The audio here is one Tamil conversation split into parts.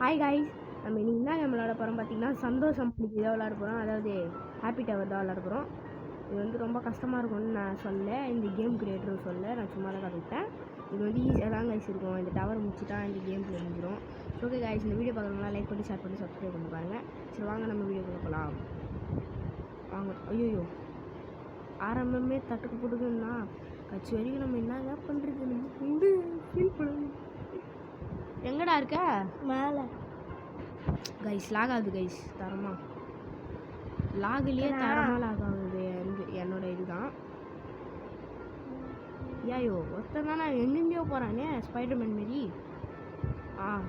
ஹாய் காய்ஸ், நம்ம இன்னைக்கு தான் விளாட போகிறோம் பார்த்தீங்கன்னா சந்தோஷம் இதை விளாட போகிறோம். அதாவது ஹாப்பி டவர் தான் விளாட போகிறோம். இது வந்து ரொம்ப கஷ்டமாக இருக்கும்னு நான் சொல்ல, இந்த கேம் கிரியேட்டரும் சொல்ல, நான் சும்மா தான் கற்றுக்கிட்டேன். இது வந்து ஈஸியாக தான் காய்ஸ் இருக்கும். இந்த டவர் முடிச்சுட்டா இந்த கேம் பிளே முடிஞ்சிடும். ஓகே காய்ஸ், இந்த வீடியோ பார்க்குறவங்களா லைக் பண்ணி ஷேர் பண்ணி சப்ஸ்கிரைப் பண்ணி பாருங்கள். சரி வாங்க நம்ம வீடியோ போகலாம். வாங்க. ஐயோ ஆரம்பமே தட்டுக்கு போட்டுக்குன்னா கட்சி வரைக்கும் நம்ம என்னங்க பண்ணுறது, நம்ம ஃபீல் பண்ணணும். எங்கடா இருக்க? மேலே கைஸ் லாக் ஆகுது கைஸ், தரமா லாகுலேயே தரமாக லாக் ஆகுது. என்னோட இதுதான். ஐயோ ஒருத்தன் தானே எங்கெங்கேயோ போகிறானே ஸ்பைடர்மேன் மாரி.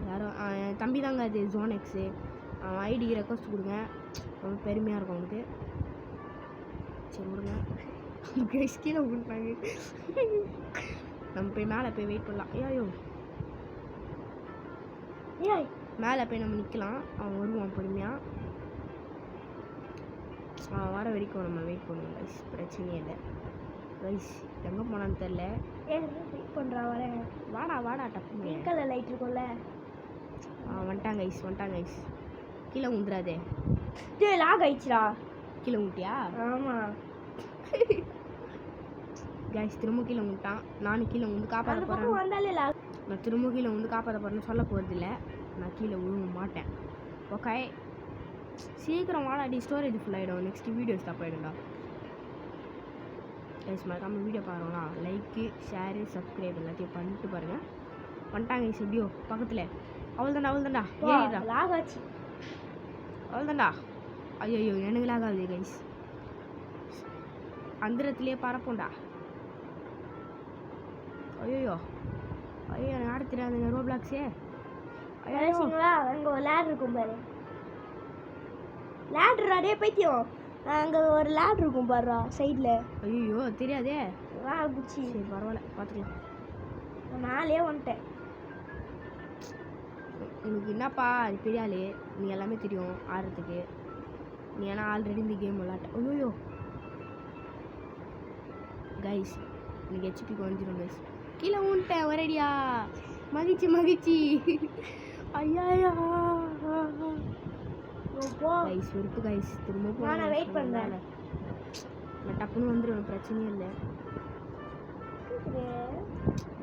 யாரோ என் தம்பி தாங்க அது ஜோன் எக்ஸு. அவன் ஐடிக்கு ரெக்வஸ்ட் கொடுங்க, ரொம்ப பெருமையாக இருக்கும் அவனுக்கு. சரி கொடுங்க கைஸ், கீழே கொடுப்பாங்க. நம்ம போய் மேலே போய் வெயிட் பண்ணலாம். ஐயோ மேலே போய் நம்ம நிற்கலாம். அவன் வருவான் பொறுமையாக. அவன் வர வரைக்கும் நம்ம வெயிட் பண்ணுவோம் கைஸ், பிரச்சனையே இல்லை. கைஸ் எங்கே போனான்னு தெரில. வெயிட் பண்ணுறான், வரேன். வாடா வாடா டப்பு கலர் லைட் இருக்கும்ல. வந்துட்டாங்க கைஸ், வந்துட்டாங்க கைஸ். கீழே உந்துறாதே. லாக் ஆயிடுச்சுடா. கீழே உண்டியா? ஆமாம் கைஸ் திரும்ப கீழே உண்டான். நானும் கீழே வந்து காப்பாற்ற போகிறேன். வந்தாலே லாக். நான் திரும்ப கீழே வந்து காப்பாற்ற போகிறேன்னு சொல்ல போகிறதில்ல. நான் கீழே விழுவ மாட்டேன். ஓகே சீக்கிரம் வாடாடி, ஸ்டோரேஜ் ஃபுல் ஆகிடும். நெக்ஸ்ட் வீடியோ ஸ்டாப் ஆகிடும்டா. கைஸ் மறக்காமல் வீடியோ பாருங்களா, லைக்கு ஷேரு சப்ஸ்கிரைப் எல்லாத்தையும் பண்ணிட்டு பாருங்கள். வந்துட்டாங்க கைஸ். எப்படியோ பக்கத்தில். அவள் தான்டா ஏறிடா. லாக் ஆச்சு. அவள் தான்டா. ஐயோ எனக்கு லாக் ஆகுது கைஸ். அந்தரத்துலேயே பறப்போண்டா. ஐயோ எனக்கு ஆட தெரியாதுங்க ரோப்ளாக்ஸே. ஐயோங்களா, அங்கே ஒரு லேட் இருக்கும் பாரு. லேட்ரா டே பைத்தியம். அங்கே ஒரு லேட் இருக்கும் பாருடா சைடில். ஐயோ தெரியாதே. வா குச்சி. சரி பரவாயில்ல பார்த்துக்கலாம். நான் மேலே வந்துட்டேன். உனக்கு என்னப்பா அது பெரிய ஆளு, நீ எல்லாமே தெரியும் ஆடுறதுக்கு. நீ ஏன்னா ஆல்ரெடி இந்த கேம் விளாட்ட. ஐயோ கைஸ் இன்னைக்கு ஹெச்பி குறைஞ்சிடும் கைஸ். கீழே உன்ட்டேன் ஒரேடியா. மகிழ்ச்சி மகிழ்ச்சி. ஐயா கைஸ் வெறுப்பு கைஸ். திரும்ப போன வெயிட் பண்ணுறேன். நான் டப்புன்னு வந்துடுவேன், பிரச்சனையே இல்லை.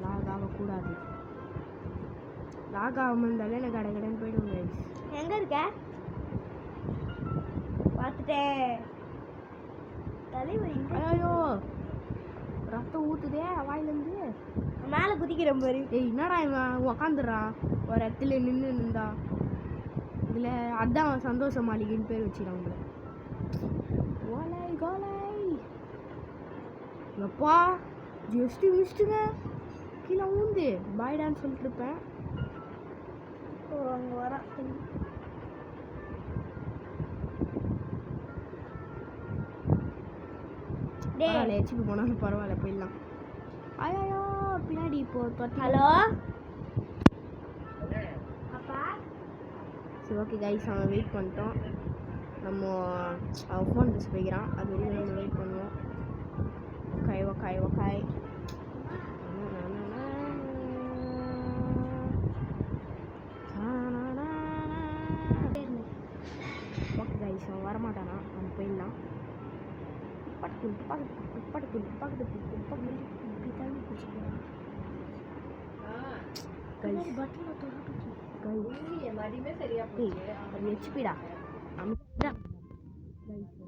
லாக் ஆகக்கூடாது. லாக் ஆகாமல் இருந்தாலே எனக்கு கடைன்னு போயிடுவோம் கைஸ். எங்கே இருக்க? பார்த்துட்டேன். தலைவலி. ஐயோ ரத்தம் ஊற்றுதே வாயிலேருந்து. மேலே குதிக்கிறேன் பாரு. ஏய் என்னடா இவன் உக்காந்துடுறான் ஒரு இடத்துல நின்றுந்தா. இதில் அதான் சந்தோஷ மாளிகைன்னு பேர் வச்சுக்கிறாங்க. கோலை கோலை எப்பா ஜஸ்ட்டு மிஸ்ட்டுங்க. கீழே ஊந்து பாய்டான்னு சொல்லிட்டு இருப்பேன். அங்கே வரான். பரவாயில்ல, ஹெச்பி போனாலும் பரவாயில்ல, போயிடலாம். ஐயோ பின்னாடி இப்போ தொட்டி. ஹலோ அப்பா. சரி ஓகே கைஸ், அவன் வெயிட் பண்ணிட்டோம். நம்ம அவன் ஃபோன் பேச போய்க்கிறான், அது வரைக்கும் நம்ம வெயிட் பண்ணுவோம். Okay okay okay. Okay guys அவன் வரமாட்டானா, அவன் போயிடலாம். ஹெச்பிடா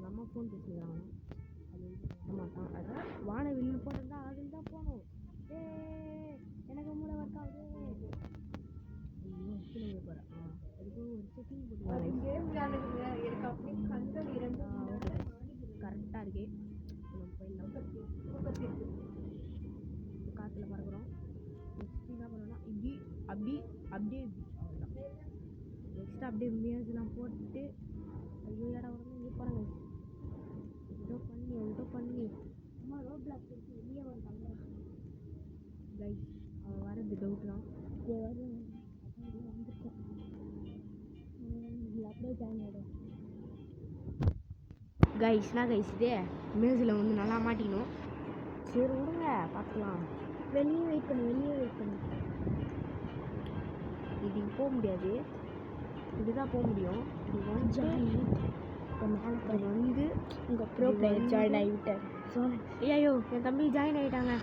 நம்ம ஃபோன் பேசுகிறான். அது மாட்டான். அதான் வானவில்னு போட்டிருந்தா அதில் தான் போகணும். எனக்கு மூளை ஒர்க் ஆகுது. போகிறேன். அதுக்கு ஒரு செக்கிங் போட்டு கரெக்டாக இருக்கே. நம்ம போயிடலாம். காற்றுல பறக்கிறோம். நெக்ஸ்ட் என்ன பண்ணோம்னா இப்படி அப்படி அப்படியே இப்படி அவ்வளோதான். நெக்ஸ்ட்டு அப்படியே மேஜெலாம் போட்டு ஐயோ யாரா வரணும் இங்கே போகிறாங்க. ஏதோ பண்ணி அம்மா ரோட் பிளாக் போட்டு வெளியே வந்தாங்க கைஸ். அவன் வரது டவுட் தான். வந்துருக்கேன். இதில் அப்படியே ஜாயின் ஆகிடும் கைஸ்னா கைஸ். இதே மேஜில் வந்து நல்லா மாட்டிக்கணும். சரி விடுங்க பார்த்துக்கலாம். வெளியே வெயிட் பண்ணு. இதுக்கு போக முடியாது. இப்படிதான் போக முடியும். இது வந்து ஜாயின் இப்போ மேலே இது வந்து உங்கள் ப்ரோ பிளேயர் ஜாயின் ஆகிவிட்டார். ஐயோ என் தம்பி ஜாயின் ஆகிட்டாங்க.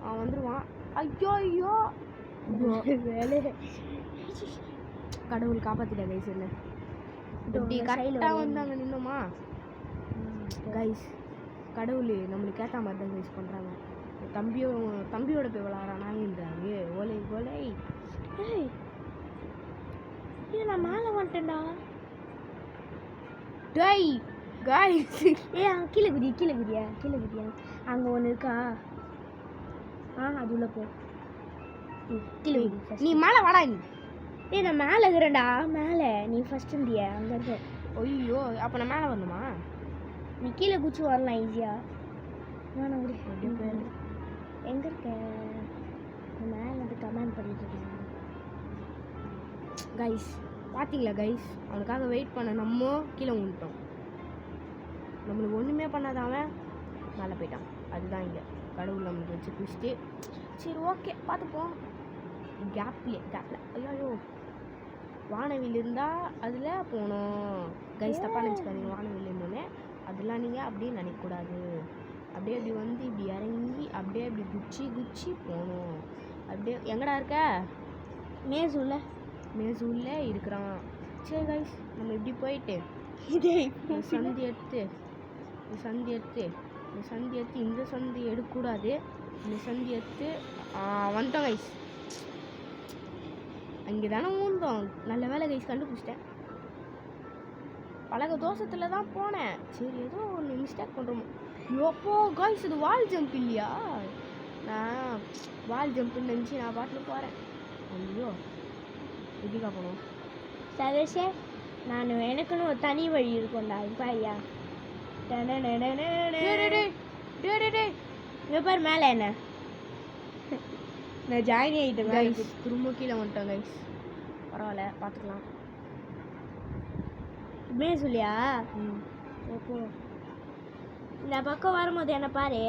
அவன் வந்துடுவான். ஐயோ ஐயோ வேலை கடவுள் காப்பாற்றிட்டா கைஸ். என்ன இப்படி கரெக்டாக வந்தாங்க நின்னோமா கைஸ். கடவுள் நம்மளுக்கு ஏற்ற மாதிரி தான் கைஸ் பண்ணுறாங்க. தம்பியோட போய் விளாட்றானாங்கன்றாங்க. ஓலை ஓலை இது நான் மேலே வந்துட்டேன்டா. டேய் கைஸ் கீழே குதியா அங்கே ஒன்று இருக்கா? அது உள்ள போ. கீழே நீ மேலே வாடா. நீ நான் மேலே இருக்கிறேன்டா. மேலே நீ ஃபர்ஸ்ட் இருந்தியா? அங்கே இருக்க. ஐயோ அப்போ நான் மேலே வரணுமா? நீ கீழே குச்சி வரலாம் ஈஸியாக. நான் பேர் எங்கே இருக்க? மேலே வந்து கமெண்ட் பண்ணிட்டு இருக்கேன் கைஸ். பார்த்தீங்களா கைஸ், அவனுக்காக வெயிட் பண்ண நம்ம கீழே விழுந்துட்டோம். நம்மளுக்கு ஒன்றுமே பண்ணாத அவன் மேலே போயிட்டான். அதுதான் இங்கே கடவுள் நம்மளுக்கு வச்சு குடிச்சிட்டு சரி ஓகே பார்த்துப்போம். கேப்பில் ஐயோ வானவில் இருந்தால் அதில் போகணும் கைஸ். தப்பாக நினச்சிக்காதீங்க. வானவில் இருந்தோன்னே அதெல்லாம் நீங்கள் அப்படியே நினைக்கக்கூடாது. அப்படியே அப்படி வந்து இப்படி இறங்கி அப்படியே இப்படி குச்சி போகணும். அப்படியே எங்கடா இருக்க? மேசூல்ல இருக்கிறான். சரி கைஸ் நம்ம இப்படி போயிட்டு சந்தி எடுத்து இந்த சந்தி எடுக்கக்கூடாது. இந்த சந்தி எடுத்து வந்துட்டோம் கைஸ். அங்கே தானே ஊந்தோம். நல்ல வேலை கைஸ் கண்டுபிடிச்சிட்டேன். பழக தோஷத்தில் தான் போனேன். சரி ஏதோ ஒன்று மிஸ்டேக் பண்ணுறோம். யோப்போ கைஸ் இது வால் ஜம்ப் இல்லையா? நான் வால் ஜம்ப்னு நினச்சி நான் பாட்டில் போகிறேன். ஐயோ எப்படிக்கா போனோம்? சதேஷே நான் எனக்குன்னு ஒரு தனி வழி இருக்கும்டா. பாரியா பேர் மேலே என்ன நான் ஜாயின் ஆகிட்டேன் கைஸ். திரும்ப கீழே வந்துட்டோம் கைஸ். பரவாயில்ல பார்த்துக்கலாம். சொல்லியா ஓப்போ இந்த பக்கம் வரும்போது என்ன பாரு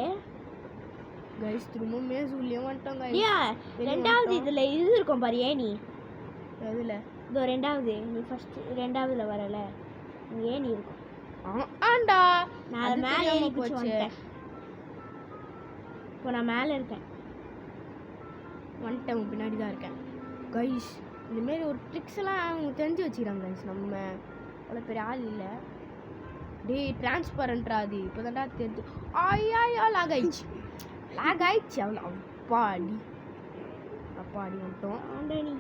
கைஸ். திரும்ப மேசூல்லையே வந்துட்டோம் கைஸ். ரெண்டாவது இதில் இது இருக்கும் பாரு. ஏனி எதில்? இதோ ரெண்டாவது. நீ ஃபஸ்ட்டு ரெண்டாவதுல வரல ஏனி இருக்கும். ஆண்டா நான் மேலே ஏறி குச்சி வந்துட்டேன். இப்போ நான் மேலே இருக்கேன். வந்துட்டேன் பின்னாடி தான் இருக்கேன் கைஸ். இந்தமாரி ஒரு ட்ரிக்ஸ் எல்லாம் அவங்க தெரிஞ்சு வச்சுக்கிறாங்க கைஸ். நம்ம அவ்வளோ பெரிய ஆள் இல்லை. டிரான்ஸ்பரண்ட்ரா அது இப்போ தான்டா தெரிஞ்சு. ஐயா லாக் ஆயிடுச்சு அவ்வளோ. அப்பாடி வந்துட்டோம். ஆண்டனி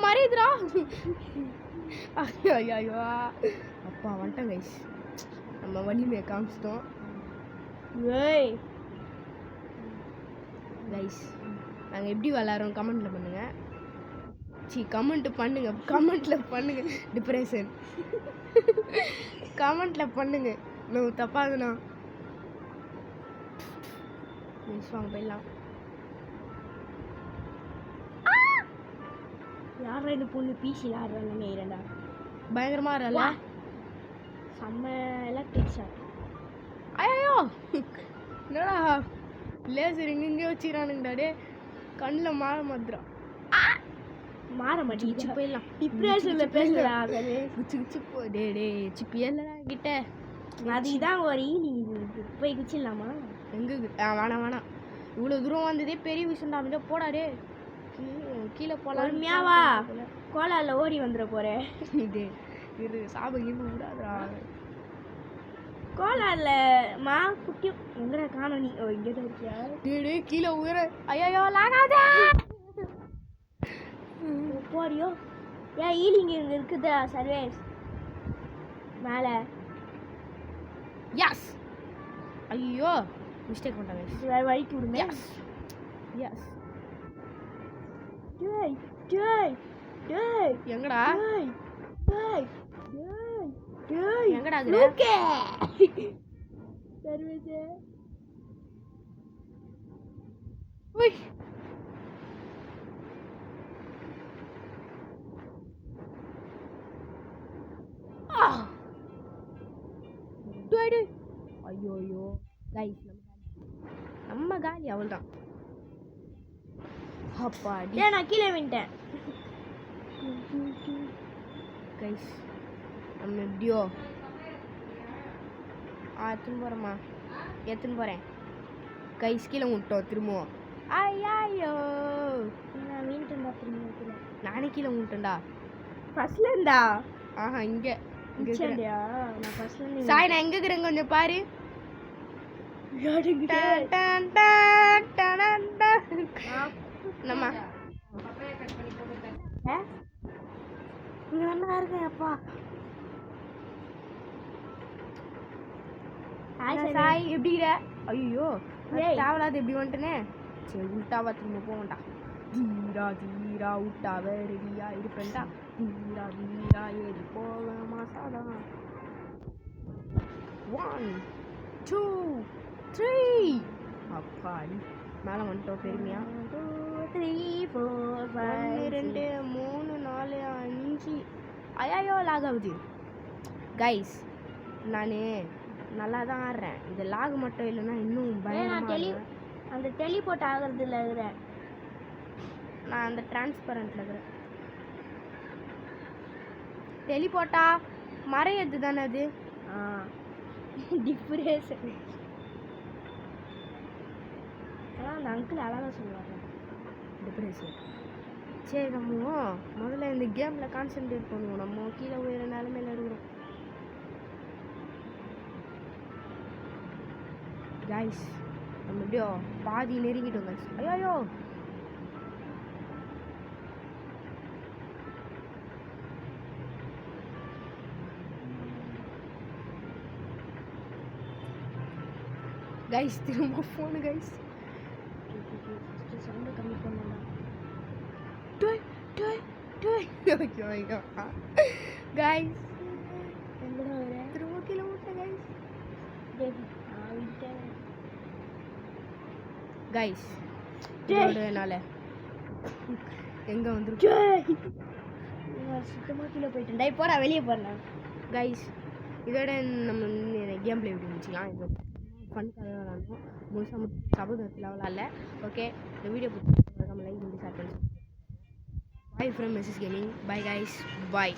மறையுதுடா. ஐயோ அப்பா வந்துட்டோம் கைஸ். நம்ம வலிமையை காமிச்சிட்டோம் கைஸ். நாங்கள் எப்படி விளாட்றோம் கமெண்ட்டில் பண்ணுங்கள். கமெண்ட்டில் பண்ணுங்கள். டிப்ரெஷன் கமெண்ட்டில் பண்ணுங்கள். நம்ம தப்பாதுண்ணா மிஸ் வாங்க போயிடலாம். யாரா இந்த பொண்ணு பிசியில் ஆடுறாங்க நேரண்டா? பயங்கரமாக இருக்கல செம்ம எலக்ட்ரிக் ஷாட். ஐயோ என்னடா லேசர் இங்கே வச்சுக்கிறானுங்கடா. டே கண்ணில் மாற மாட்டேங்குது. போயிடலாம். டிப்ரெஷனில் பேசுகிறா குச்சி போ. டே சிப்பி இல்லைடா கிட்ட. அதுதான் ஒரு ஈனி. போய் குச்சிடலாமா? எங்கே? வேணாம். இவ்வளோ தூரம் வந்ததே பெரிய விஷயம் தான். அப்படியே போடாடே கீழே போகலாம். உண்மையாவா கோலாவில் ஓடி வந்துட போகிறேன். இது சாபம் விடாதா? கோலாவில் குட்டி எங்கடா காணோம்? நீ இங்கே தான் இருக்கியா? டே கீழே உயர. ஐயோ லாகாதா போறியோ? ஏன் ஈலிங்க இங்கே இருக்குதா? சர்வேஸ் மேலே. எஸ். ஐயோ மிஸ்டேக் பண்ணிட்டாங்க. வேறு வழிக்கு விடுங்க. எஸ் எங்கடா எங்கடா சர்வேஸ் ஐயோ கைஸ் நம்ம காலி அவ்வளோதான். அப்பாடி நான் கீழே விட்டேன். கைஸ் நம்ம எப்படியோ எடுத்துன்னு போகிறேன் கைஸ் கீழே விட்டோம் திரும்பவும் ஐயோ நான் மீன் பார்த்துருந்தேன் நானே கீழே விட்டேன்டா ஃபர்ஸ்ட்ல இருந்தா ஆஹா இங்கே இல்லையா நான் ஃபர்ஸ்ட்ல சாய் நான் எங்கே இருக்கிறேன் கொஞ்சம் பாரு நம்ம இங்க நல்லா இருக்கேன் அப்பா சாய் எப்படிங்கிற ஐயோ தேவலாது எப்படி வந்துட்டேனே சரி உள்டாவா திரும்ப போகண்டா தீரா தீரா உட்டாவ ரெடியா இருப்பேன்டா தீரா தீரா ஏறி போக மாட்டாடா 1 2 3 அப்பாடி மேலே வந்துட்டோம் பெருமையா 2 3 4 2 3 4 5 ஐயோ லாக் ஆகுது கைஸ் நான் நல்லா தான் ஆடுறேன் இந்த லாக் மட்டும் இல்லைன்னா இன்னும் பயங்கரமாக அந்த டெலிபோர்ட் ஆகிறதுல இருக்கிறேன் நான் அந்த டிரான்ஸ்பரண்ட்டில் இருக்கிறேன் டெலிபோர்ட்டா மறையது தானே அது டிப்ரெஷன் ஆனால் அந்த அங்கிள் அழகாக சொல்லுவாங்க டிப்ரெஷன் சரி நம்ம முதல்ல இந்த கேமில் கான்சென்ட்ரேட் பண்ணுவோம் நம்ம கீழே உயர நிலைமையில இருக்கிறோம் கைஸ் நம்ம எப்படியோ பாதி நெருங்கிட்டோம் கைஸ் ஐயோ கைஸ் திரும்ப ஃபோனு கைஸ் சவுண்டை கம்மி பண்ணலாம் கைஸ் எங்கடா வர திரும்ப கீழே விட்டேன் கைஸ் கைஸ் இதோடனால எங்கே வந்துருக்கு சுத்தமாக கீழே போயிட்டேன் டை போடா வெளியே போடலாம் கைஸ் இதோட நம்ம கேம் பிளே எப்படி வச்சுக்கலாம் இது ஃபன்காக விளாடணும் முழுசாக சபதத்தில் விளாட்ல ஓகே இந்த வீடியோ பிடிச்சி லைக் பண்ணி ஷேர் பண்ணி bye from message gaming bye guys bye